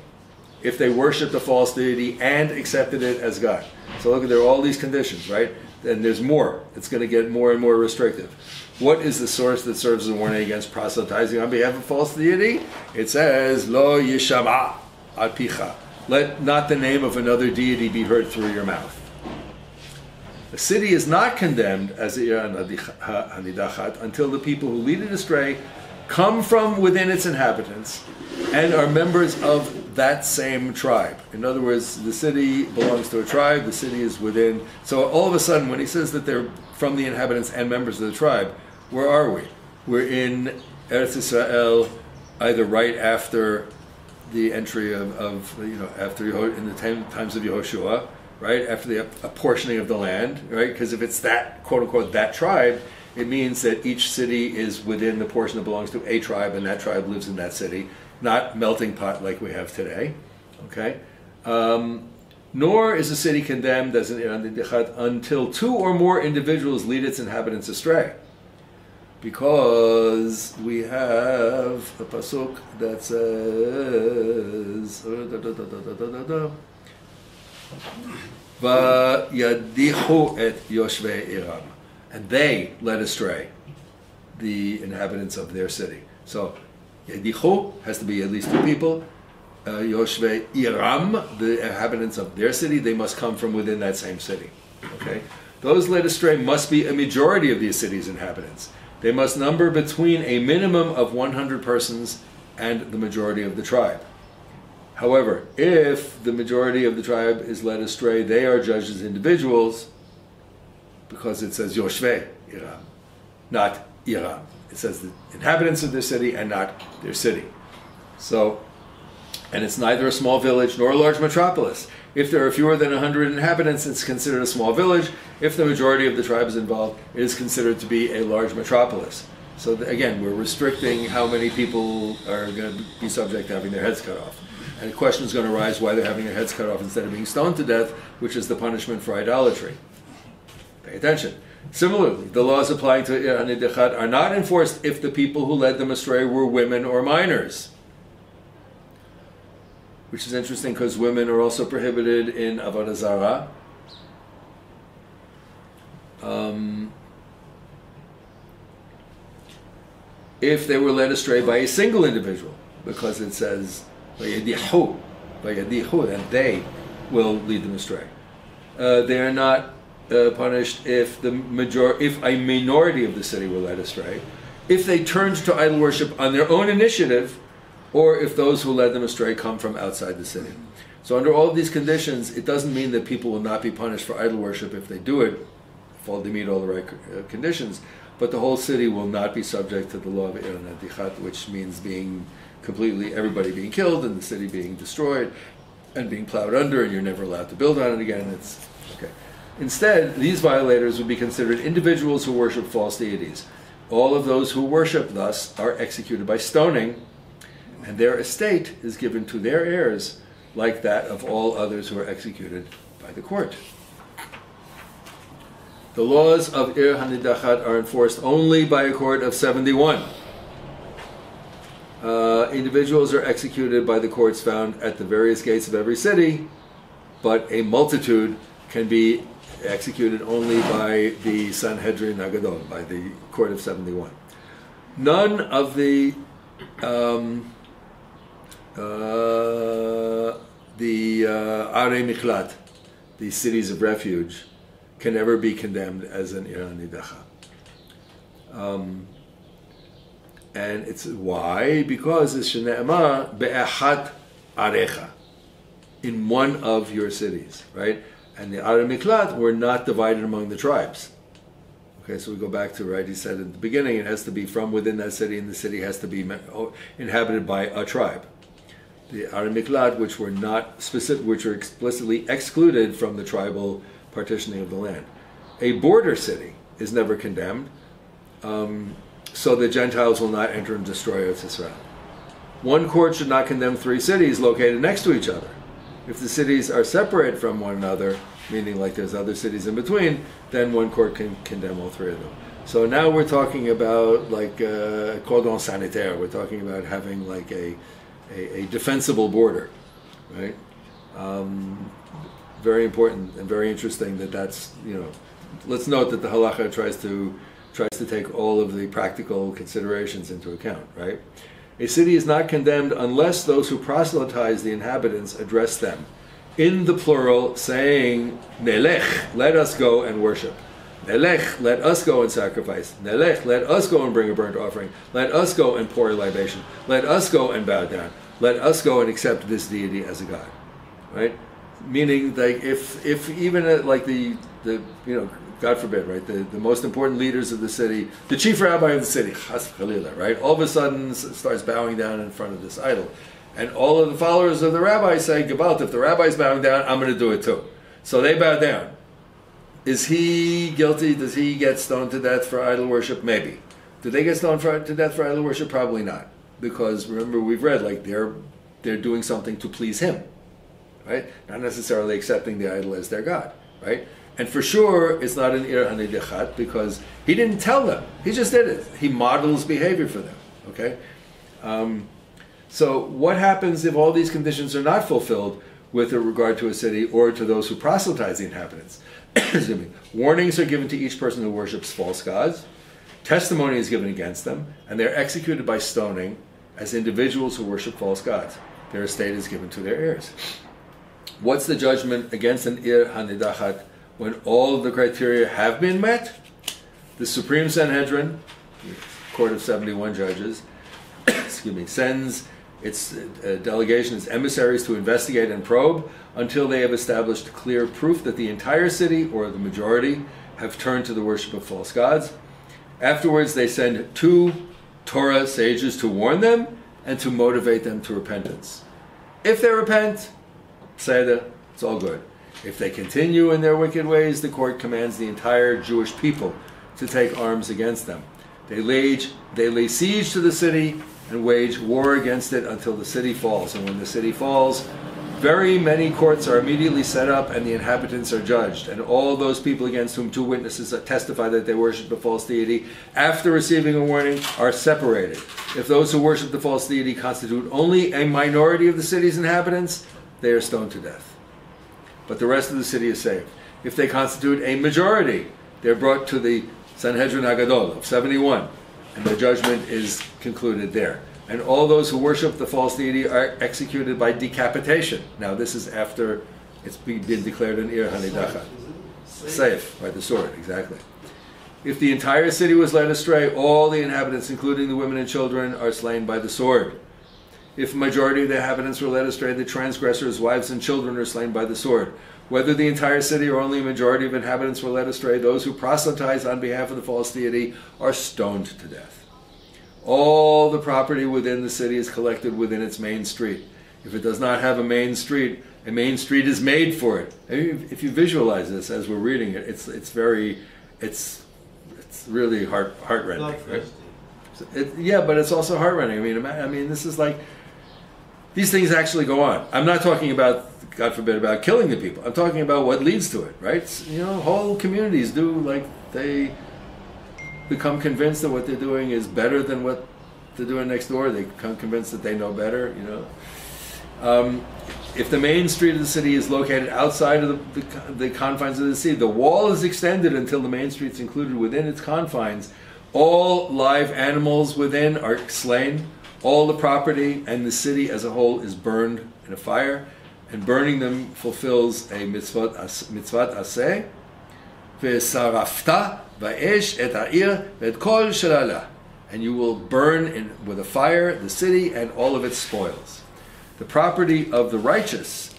if they worshipped a false deity and accepted it as God. So look, there are all these conditions, right? And there's more. It's going to get more and more restrictive. What is the source that serves as a warning against proselytizing on behalf of false deity? It says, Lo yishama al picha. Let not the name of another deity be heard through your mouth. A city is not condemned as Ir Hanidachat until the people who lead it astray come from within its inhabitants and are members of that same tribe. In other words, the city belongs to a tribe, the city is within. So all of a sudden, when he says that they're from the inhabitants and members of the tribe, where are we? We're in Eretz Israel, either right after the entry in the times of Yehoshua, right, after the apportioning of the land, right? Because if it's that, quote unquote, that tribe, it means that each city is within the portion that belongs to a tribe, and that tribe lives in that city, not melting pot like we have today. Okay? Nor is a city condemned as an Ir Hanidachat until two or more individuals lead its inhabitants astray. Because we have a pasuk that says, Vayadichu et yoshvei iram, and they led astray the inhabitants of their city. So Yadichu has to be at least two people. Yoshvei iram, the inhabitants of their city, they must come from within that same city. Okay, those led astray must be a majority of the city's inhabitants. They must number between a minimum of 100 persons and the majority of the tribe. However, if the majority of the tribe is led astray, they are judged as individuals, because it says Yoshvei Iram, not Iram. It says the inhabitants of their city and not their city. So, and it's neither a small village nor a large metropolis. If there are fewer than 100 inhabitants, it's considered a small village. If the majority of the tribe is involved, it is considered to be a large metropolis. So again, we're restricting how many people are going to be subject to having their heads cut off. And the question is going to arise why they're having their heads cut off instead of being stoned to death, which is the punishment for idolatry. Pay attention. Similarly, the laws applying to Ir Hanidachat are not enforced if the people who led them astray were women or minors. which is interesting because women are also prohibited in Avodah Zarah. If they were led astray by a single individual, because it says vayadihu, and they will lead them astray. They are not punished if if a minority of the city were led astray, if they turned to idol worship on their own initiative, or if those who led them astray come from outside the city. So under all of these conditions, it doesn't mean that people will not be punished for idol worship if they do it, if they meet all the right conditions, but the whole city will not be subject to the law of NACHLAOT, which means everybody being killed and the city being destroyed and being plowed under, and you're never allowed to build on it again. It's okay. Instead, these violators would be considered individuals who worship false deities. All of those who worship thus are executed by stoning, and their estate is given to their heirs, like that of all others who are executed by the court. The laws of Ir HaNidachat are enforced only by a court of 71. Individuals are executed by the courts found at the various gates of every city, but a multitude can be executed only by the Sanhedrin Agadol, by the court of 71. None of the Arei Miklat, the cities of refuge, can ever be condemned as an Ir HaNidachat. And it's why? Because it's Shene'emar be'achat arecha, in one of your cities, right? And the Arei Miklat were not divided among the tribes. Okay, so we go back to, right, he said at the beginning, it has to be from within that city, and the city has to be inhabited by a tribe. The Arei Miklat, which were not specific, which are explicitly excluded from the tribal partitioning of the land. A border city is never condemned, so the Gentiles will not enter and destroy Eretz Yisrael. One court should not condemn three cities located next to each other. If the cities are separate from one another, meaning like there's other cities in between, then one court can condemn all three of them. So now we're talking about like cordon sanitaire. We're talking about having like a defensible border, right? Very important and very interesting that's, let's note that the halacha tries to take all of the practical considerations into account, right? A city is not condemned unless those who proselytize the inhabitants address them in the plural, saying, Nelech, let us go and worship. Nelech, let us go and sacrifice. Nelech, let us go and bring a burnt offering. Let us go and pour a libation. Let us go and bow down. Let us go and accept this deity as a god, right? Meaning, like, if even like the God forbid, right, the most important leaders of the city, the chief rabbi of the city, Chas Chalila, right, all of a sudden starts bowing down in front of this idol. And all of the followers of the rabbi say, Gebalt, if the rabbi's bowing down, I'm going to do it too. So they bow down. Is he guilty? Does he get stoned to death for idol worship? Maybe. Do they get stoned to death for idol worship? Probably not. Because remember, we've read, like, they're doing something to please him, right? Not necessarily accepting the idol as their god, right? And for sure, it's not an Ir HaNidachat because he didn't tell them. He just did it. He models behavior for them, okay? So what happens if all these conditions are not fulfilled with regard to a city or to those who proselytize the inhabitants? Excuse me. Warnings are given to each person who worships false gods. Testimony is given against them, and they're executed by stoning as individuals who worship false gods. Their estate is given to their heirs. What's the judgment against an Ir HaNidachat when all of the criteria have been met? The Supreme Sanhedrin, the court of 71 judges, excuse me, sends its delegation, its emissaries to investigate and probe until they have established clear proof that the entire city, or the majority, have turned to the worship of false gods. Afterwards, they send 2 Torah sages to warn them and to motivate them to repentance. If they repent, Seder, it's all good. If they continue in their wicked ways, the court commands the entire Jewish people to take arms against them. They lay siege to the city and wage war against it until the city falls. And when the city falls, Very many courts are immediately set up and the inhabitants are judged. And all those people against whom two witnesses testify that they worship the false deity, after receiving a warning, are separated. If those who worship the false deity constitute only a minority of the city's inhabitants, they are stoned to death. But the rest of the city is saved. If they constitute a majority, they're brought to the Sanhedrin Hagadol of 71, and the judgment is concluded there. And all those who worship the false deity are executed by decapitation. Now this is after it's been declared an Ir Hanidachat. Safe, by the sword, exactly. If the entire city was led astray, all the inhabitants, including the women and children, are slain by the sword. If a majority of the inhabitants were led astray, the transgressors, wives and children are slain by the sword. Whether the entire city or only a majority of inhabitants were led astray, those who proselytize on behalf of the false deity are stoned to death. All the property within the city is collected within its main street. If it does not have a main street is made for it. If you visualize this as we're reading it, it's really heart-rending. Right? Yeah, but it's also heart-rending. I mean, this is like, these things actually go on. I'm not talking about, God forbid, about killing the people. I'm talking about what leads to it, right? Whole communities they become convinced that what they're doing is better than what they're doing next door. They become convinced that they know better, If the main street of the city is located outside of the confines of the city, the wall is extended until the main street is included within its confines. All live animals within are slain. All the property and the city as a whole is burned in a fire. And burning them fulfills a mitzvot aseh. Ve'sarafta va'esh et ha'ir ve'et kol shelala. And you will burn with a fire the city and all of its spoils. The property of the righteous,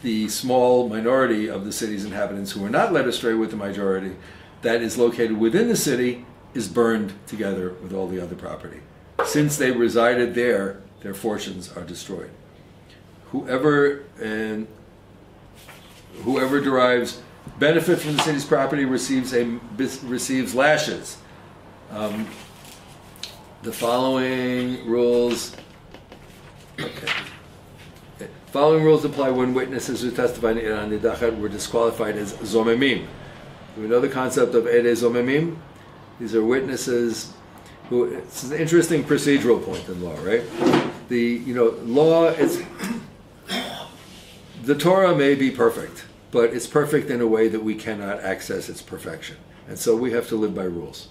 the small minority of the city's inhabitants who are not led astray with the majority, that is located within the city, is burned together with all the other property. Since they resided there, their fortunes are destroyed. Whoever derives benefit from the city's property receives lashes. The following rules. Following rules apply when witnesses who testified in an nidachat were disqualified as zomemim. Do we know the concept of ede zomemim? These are witnesses who. It's an interesting procedural point in law, right? Law is. The Torah may be perfect, but it's perfect in a way that we cannot access its perfection. And so we have to live by rules,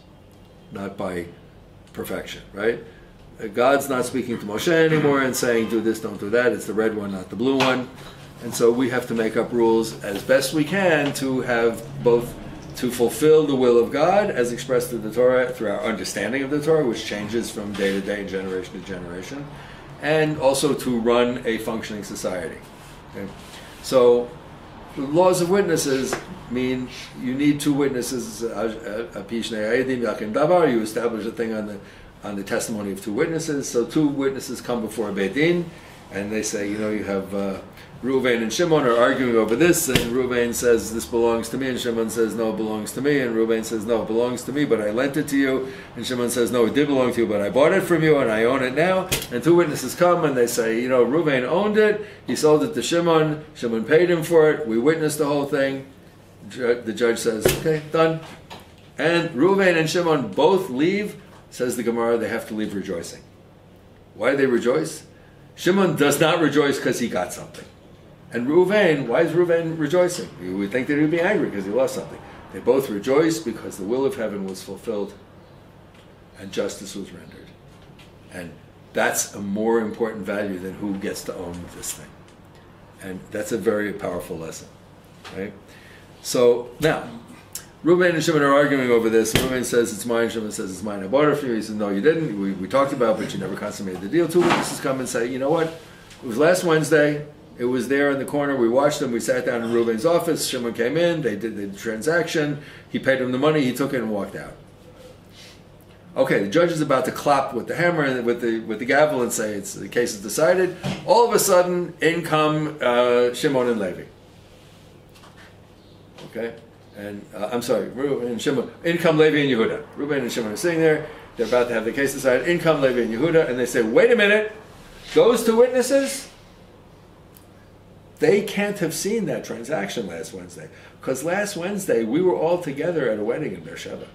not by perfection, right? God's not speaking to Moshe anymore and saying, do this, don't do that. It's the red one, not the blue one. And so we have to make up rules as best we can to have both, to fulfill the will of God as expressed in the Torah through our understanding of the Torah, which changes from day to day and generation to generation, and also to run a functioning society. Okay? So the laws of witnesses mean you need two witnesses. You establish a thing on the testimony of two witnesses. So two witnesses come before a Beit Din, and they say, you have Reuven and Shimon are arguing over this, and Reuven says, this belongs to me, and Shimon says, no, it belongs to me, and Reuven says, no, it belongs to me, but I lent it to you, and Shimon says, no, it did belong to you, but I bought it from you, and I own it now. And two witnesses come, and they say, Reuven owned it, he sold it to Shimon, Shimon paid him for it, we witnessed the whole thing. The judge says, okay, done. And Reuven and Shimon both leave. Says the Gemara, they have to leave rejoicing. Why do they rejoice? Shimon does not rejoice because he got something. And Reuven, why is Reuven rejoicing? You would think that he would be angry because he lost something. They both rejoice because the will of heaven was fulfilled and justice was rendered. And that's a more important value than who gets to own this thing. And that's a very powerful lesson. Right? So, now, Reuven and Shimon are arguing over this. Reuven says it's mine. Shimon says it's mine. I bought it for you. He says, no, you didn't. We talked about it, but you never consummated the deal. Two witnesses come and say, you know what? It was last Wednesday. It was there in the corner. We watched them. We sat down in Reuven's office. Shimon came in. They did the transaction. He paid him the money. He took it and walked out. Okay, the judge is about to clap with the hammer and with the gavel and say the case is decided. All of a sudden, in come Shimon and Levi. Okay? And I'm sorry, Reuben and Shimon. In come Levi and Yehuda. Reuben and Shimon are sitting there. They're about to have the case decided. In come Levi and Yehuda, and they say, "Wait a minute! Those two witnesses, they can't have seen that transaction last Wednesday, because last Wednesday we were all together at a wedding in Beersheba.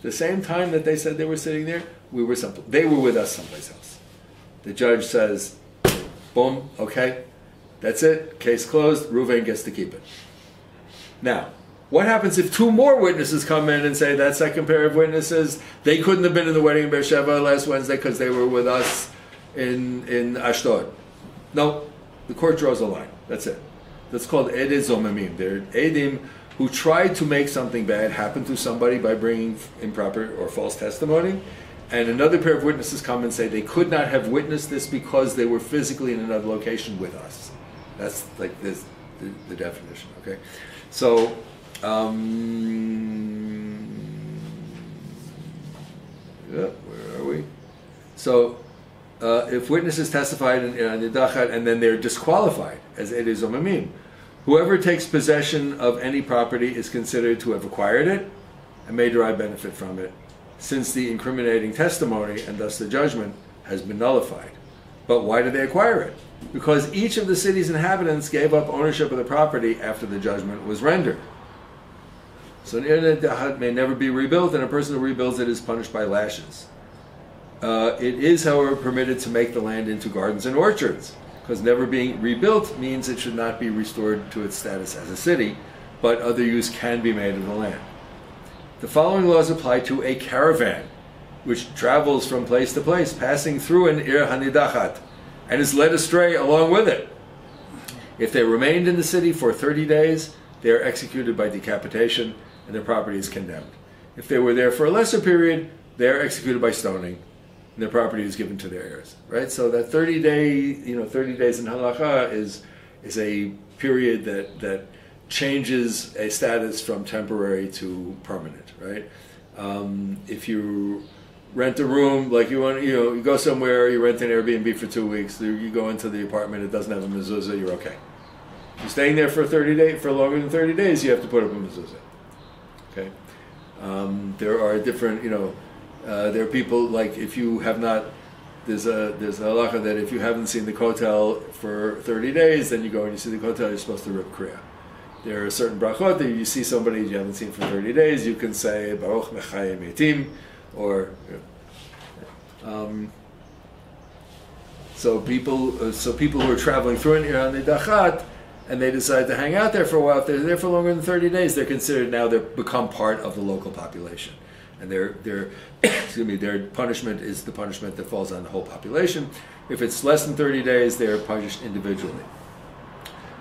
The same time that they said they were sitting there, they were with us someplace else. The judge says, boom, okay, that's it, case closed, Reuven gets to keep it. Now, what happens if 2 more witnesses come in and say that second pair of witnesses, they couldn't have been in the wedding in Beersheba last Wednesday because they were with us in Ashdod? No, the court draws a line. That's it. That's called Edei Zomamim. They're Edim who tried to make something bad happen to somebody by bringing improper or false testimony, and another pair of witnesses come and say they could not have witnessed this because they were physically in another location with us. That's like this, the definition, okay? So, where are we? So, if witnesses testified in Nidachat and then they're disqualified as Edei Zomamim, whoever takes possession of any property is considered to have acquired it and may derive benefit from it, since the incriminating testimony and thus the judgment has been nullified. But why did they acquire it? Because each of the city's inhabitants gave up ownership of the property after the judgment was rendered. So an Nidachat may never be rebuilt, and a person who rebuilds it is punished by lashes. It is, however, permitted to make the land into gardens and orchards, because never being rebuilt means it should not be restored to its status as a city, but other use can be made of the land. The following laws apply to a caravan, which travels from place to place, passing through an Ir HaNidachat, and is led astray along with it. If they remained in the city for 30 days, they are executed by decapitation, and their property is condemned. If they were there for a lesser period, they are executed by stoning, and their property is given to their heirs. Right? So that 30 days in halacha is a period that changes a status from temporary to permanent. Right? If you rent a room, like you go somewhere, you rent an Airbnb for 2 weeks, you go into the apartment, it doesn't have a mezuzah, you're okay. If you're staying there for longer than 30 days, you have to put up a mezuzah. Okay. There are different, there are people, like if you have not, there's a halacha that if you haven't seen the kotel for 30 days, then you go and you see the kotel, you're supposed to rip kriya. There are certain brachot that you see somebody you haven't seen for 30 days, you can say Baruch Mechayim Eitim, or so people who are traveling through an Ir HaNidachat and they decide to hang out there for a while, if they're there for longer than 30 days, they're considered now they become part of the local population. And their punishment is the punishment that falls on the whole population. If it's less than 30 days, they are punished individually.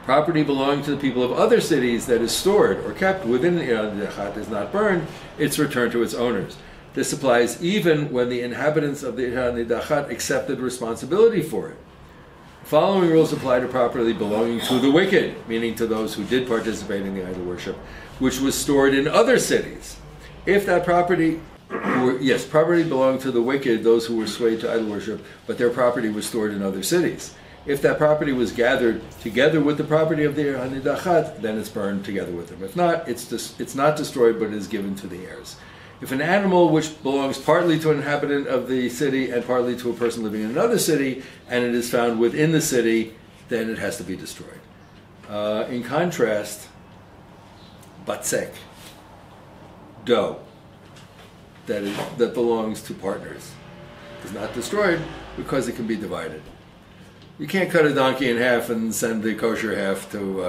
Property belonging to the people of other cities that is stored or kept within the Ir HaNidachat is not burned, it's returned to its owners. This applies even when the inhabitants of the Ir HaNidachat accepted responsibility for it. The following rules apply to property belonging to the wicked, meaning to those who did participate in the idol worship, which was stored in other cities. If that property belonged to the wicked, those who were swayed to idol worship, but their property was stored in other cities. If that property was gathered together with the property of the Ir HaNidachat, then it's burned together with them. If not, it's not destroyed, but it is given to the heirs. If an animal which belongs partly to an inhabitant of the city and partly to a person living in another city, and it is found within the city, then it has to be destroyed. In contrast, batzek, dough, that belongs to partners, is not destroyed because it can be divided. You can't cut a donkey in half and send the kosher half to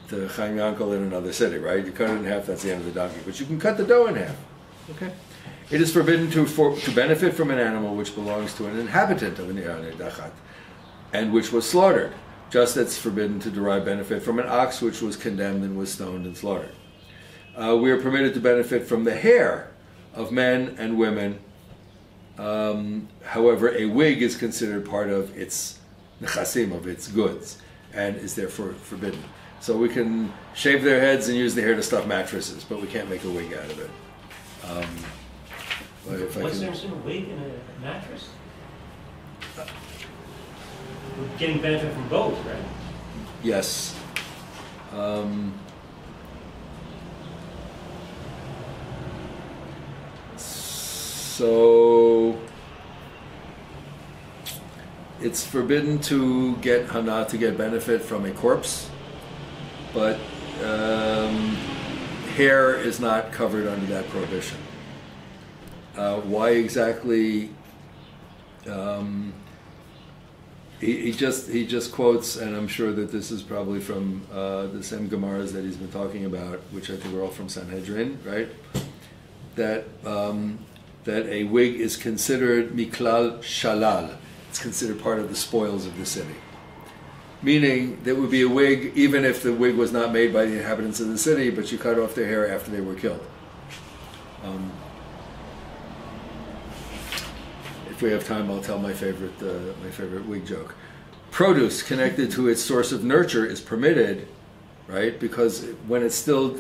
Chaim Yankel in another city, right? You cut it in half, that's the end of the donkey. But you can cut the dough in half. Okay? It is forbidden to benefit from an animal which belongs to an inhabitant of an Ir HaNidachat and which was slaughtered, just as it's forbidden to derive benefit from an ox which was condemned and was stoned and slaughtered. We are permitted to benefit from the hair of men and women. However, a wig is considered part of its nechasim, of its goods, and is therefore forbidden. So we can shave their heads and use the hair to stuff mattresses, but we can't make a wig out of it. What's the difference in a wig and a mattress? We're getting benefit from both, right? Yes. So it's forbidden to get hana, to get benefit from a corpse, but hair is not covered under that prohibition. Why exactly? He just quotes, and I'm sure that this is probably from the same Gemaras that he's been talking about, which I think are all from Sanhedrin, right? That a wig is considered miklal shalal. It's considered part of the spoils of the city. Meaning, there would be a wig, even if the wig was not made by the inhabitants of the city, but you cut off their hair after they were killed. If we have time, I'll tell my favorite wig joke. Produce connected to its source of nurture is permitted, right? Because when it's still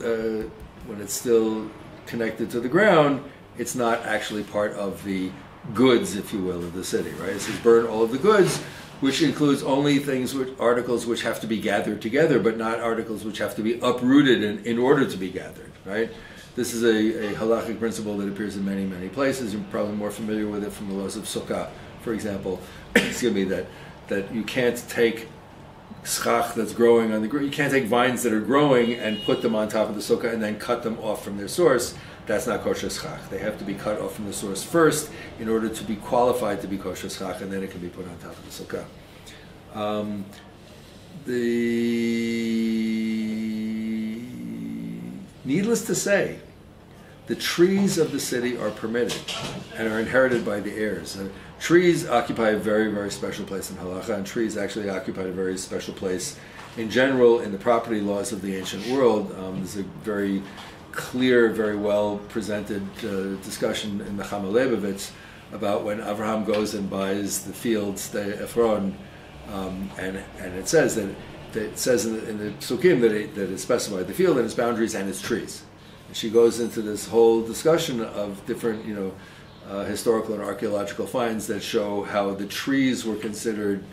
connected to the ground, it's not actually part of the goods, if you will, of the city, right? It says burn all of the goods, which includes only articles which have to be gathered together, but not articles which have to be uprooted in order to be gathered, right? This is a halachic principle that appears in many, many places. You're probably more familiar with it from the laws of sukkah, for example. Excuse me, that you can't take schach that's growing on the ground. You can't take vines that are growing and put them on top of the sukkah and then cut them off from their source. That's not kosher schach. They have to be cut off from the source first in order to be qualified to be kosher schach, and then it can be put on top of the sukkah. Needless to say, the trees of the city are permitted and are inherited by the heirs. Trees occupy a very, very special place in halacha, and trees actually occupy a very special place in general in the property laws of the ancient world. There's a very clear, very well presented discussion in the Chama Leibovitz about when Avraham goes and buys the fields, the Ephron, and it says that it says in the Psukim that it specified the field and its boundaries and its trees. And she goes into this whole discussion of different, historical and archaeological finds that show how the trees were considered,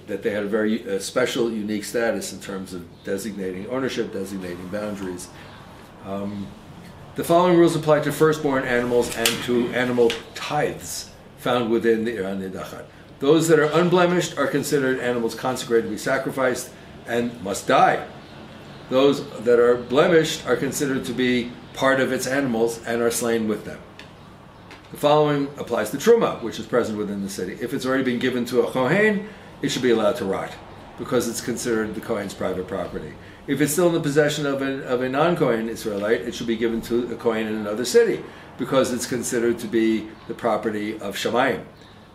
that they had a very special, unique status in terms of designating ownership, designating boundaries. The following rules apply to firstborn animals and to animal tithes found within the Iran Nidachat. Those that are unblemished are considered animals consecrated to be sacrificed and must die. Those that are blemished are considered to be part of its animals and are slain with them. The following applies to Truma, which is present within the city. If it's already been given to a Kohen, it should be allowed to rot, because it's considered the Kohen's private property. If it's still in the possession of a non-Kohen Israelite, it should be given to a Kohen in another city, because it's considered to be the property of Shamayim.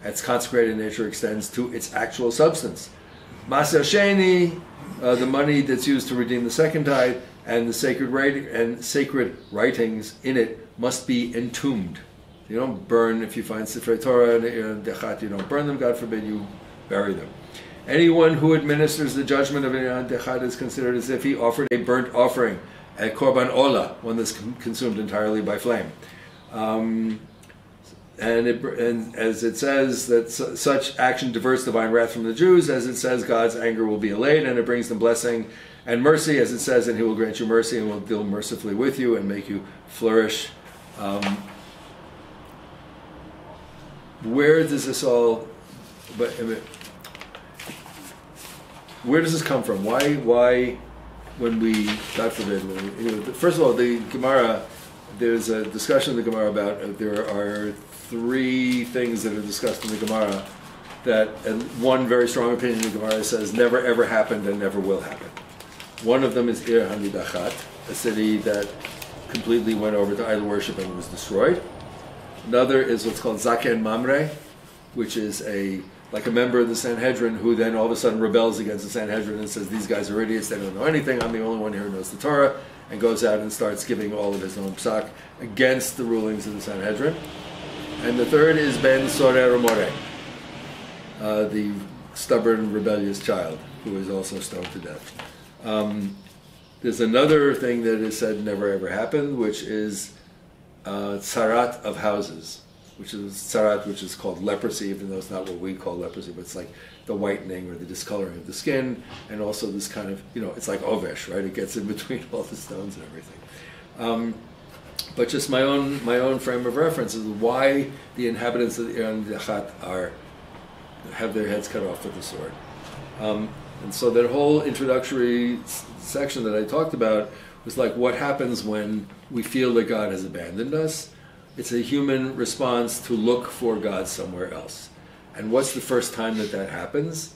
Its consecrated nature extends to its actual substance. Maser Sheni, the money that's used to redeem the second tithe, and the sacred writings in it must be entombed. You don't burn, if you find Sifrei Torah and Dechat, you don't burn them, God forbid, you bury them. Anyone who administers the judgment of an Dechat is considered as if he offered a burnt offering, a Korban Ola, one that's consumed entirely by flame. And as it says, that such action diverts divine wrath from the Jews, as it says, God's anger will be allayed, and it brings them blessing and mercy, as it says, and he will grant you mercy and will deal mercifully with you and make you flourish. Where does this all? Where does this come from? Why, when we, God forbid, first of all, the Gemara, there's a discussion in the Gemara about there are 3 things that are discussed in the Gemara that, and one very strong opinion in the Gemara says never ever happened and never will happen. One of them is Ir HaNidachat, a city that completely went over to idol worship and was destroyed. Another is what's called Zaken Mamre, which is like a member of the Sanhedrin who then all of a sudden rebels against the Sanhedrin and says, these guys are idiots, they don't know anything, I'm the only one here who knows the Torah, and goes out and starts giving all of his own psak against the rulings of the Sanhedrin. And the third is Ben Sorer More, the stubborn, rebellious child, who is also stoned to death. There's another thing that is said never ever happened, which is tsarat of houses, which is called leprosy, even though it's not what we call leprosy, but it's like the whitening or the discoloring of the skin, and also this kind of, it's like ovesh, right? It gets in between all the stones and everything. But just my own frame of reference is why the inhabitants of the Iran Dechat are have their heads cut off with the sword. And so that whole introductory section that I talked about was like what happens when we feel that God has abandoned us. It's a human response to look for God somewhere else. And what's the first time that that happens?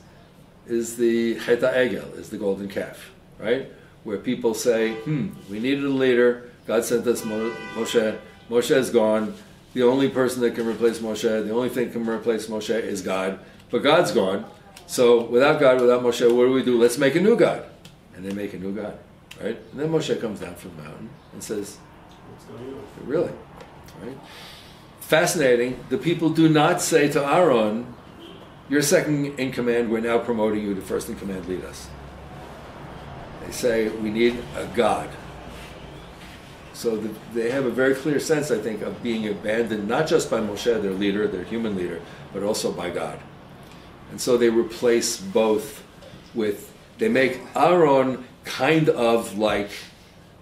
Is the Chet HaEgel, is the golden calf, right? Where people say, we needed a leader, God sent us Moshe, Moshe is gone, the only person that can replace Moshe, the only thing that can replace Moshe is God, but God's gone, so without God, without Moshe, what do? Let's make a new God. And they make a new God, right? And then Moshe comes down from the mountain and says, what's going on? Really? Right? Fascinating. The people do not say to Aaron, you're second in command, we're now promoting you to first in command, lead us. They say, we need a God. So they have a very clear sense, I think, of being abandoned, not just by Moshe, their leader, their human leader, but also by God. And so they replace both with, they make Aaron kind of like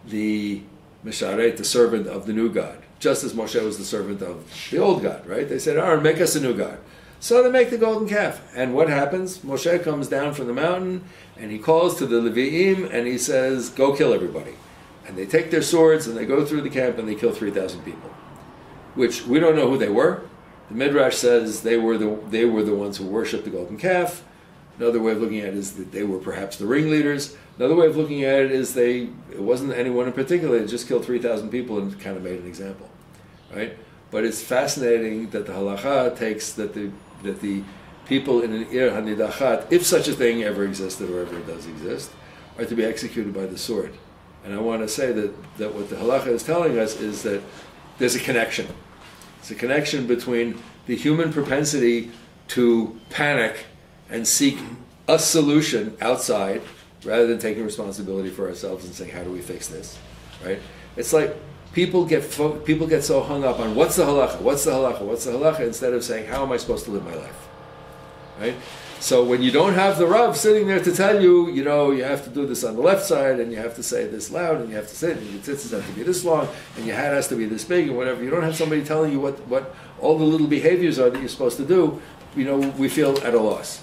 the Mesharet, the servant of the new God, just as Moshe was the servant of the old God, right? They said, Aaron, make us a new God. So they make the golden calf. And what happens? Moshe comes down from the mountain, and he calls to the Levi'im, and he says, go kill everybody. And they take their swords, and they go through the camp, and they kill 3,000 people, which we don't know who they were. The Midrash says they were the ones who worshipped the golden calf. Another way of looking at it is that they were perhaps the ringleaders. Another way of looking at it is it wasn't anyone in particular. They just killed 3,000 people and kind of made an example, right? But it's fascinating that the halacha takes that the people in an ir hanidachat, if such a thing ever existed or ever does exist, are to be executed by the sword. And I want to say that what the halacha is telling us is that there's a connection. It's a connection between the human propensity to panic and seek a solution outside rather than taking responsibility for ourselves and saying, how do we fix this? Right? It's like people get so hung up on what's the halacha, instead of saying, how am I supposed to live my life? Right? So when you don't have the Rav sitting there to tell you, you have to do this on the left side, and you have to say this loud, and you have to sit, and your tzitzis have to be this long, and your hat has to be this big, and whatever. You don't have somebody telling you what all the little behaviors are that you're supposed to do. We feel at a loss.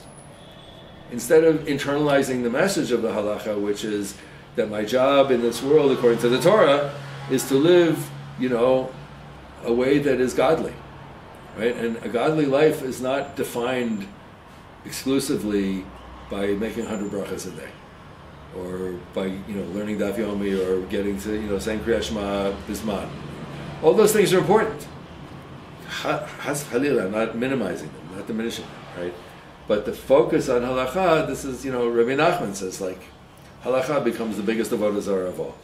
Instead of internalizing the message of the halacha, which is that my job in this world, according to the Torah, is to live, a way that is godly, right? And a godly life is not defined exclusively by making 100 brachas a day, or by learning Daf Yomi, or getting to saying Kriyat Shema Bisman. All those things are important. Has Halil, I'm not minimizing them, not diminishing them, right? But the focus on halacha, this is Rabbi Nachman says halacha becomes the biggest avodah zarah of all,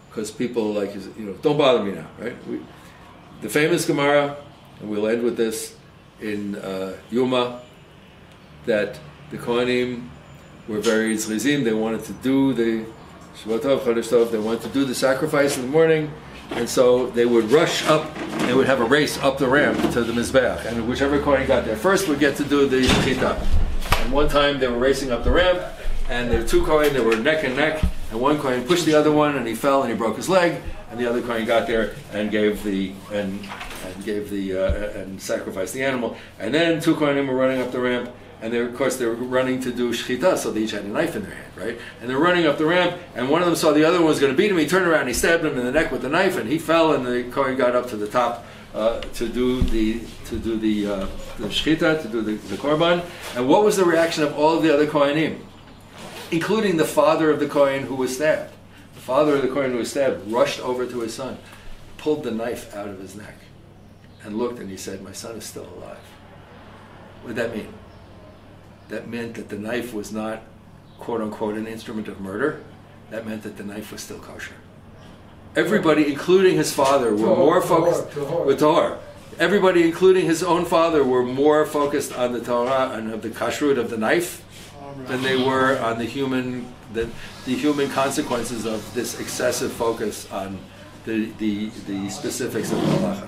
because people don't bother me now, right? The famous Gemara, and we'll end with this in Yuma, that the Kohanim were very zrizim. They wanted to do the Shabbat Tov, Chodesh Tov. They wanted to do the sacrifice in the morning, and so they would rush up. They would have a race up the ramp to the Mizbeach, and whichever Kohen got there first would get to do the Shechita. And one time they were racing up the ramp, and there were two Kohen. They were neck and neck, and one Kohen pushed the other one, and he fell and he broke his leg. And the other Kohen got there and and sacrificed the animal. And then two Kohanim were running up the ramp. And they were running to do shechita, so they each had a knife in their hand, right? And they're running up the ramp, and one of them saw the other one was going to beat him. He turned around, and he stabbed him in the neck with the knife, and he fell. And the Kohen got up to the top to do the shechita, to do the korban. And what was the reaction of all of the other Kohanim, including the father of the Kohen who was stabbed? The father of the Kohen who was stabbed rushed over to his son, pulled the knife out of his neck, and looked, and he said, "My son is still alive." What did that mean? That meant that the knife was not, quote unquote, an instrument of murder. That meant that the knife was still kosher. Everybody, including his father, were more focused with Torah. Everybody, including his own father, were more focused on the Torah and of the kashrut of the knife than they were on the human consequences of this excessive focus on the specifics of the halacha.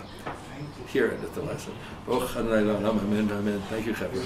Here at the lesson. Thank you, Rechavia.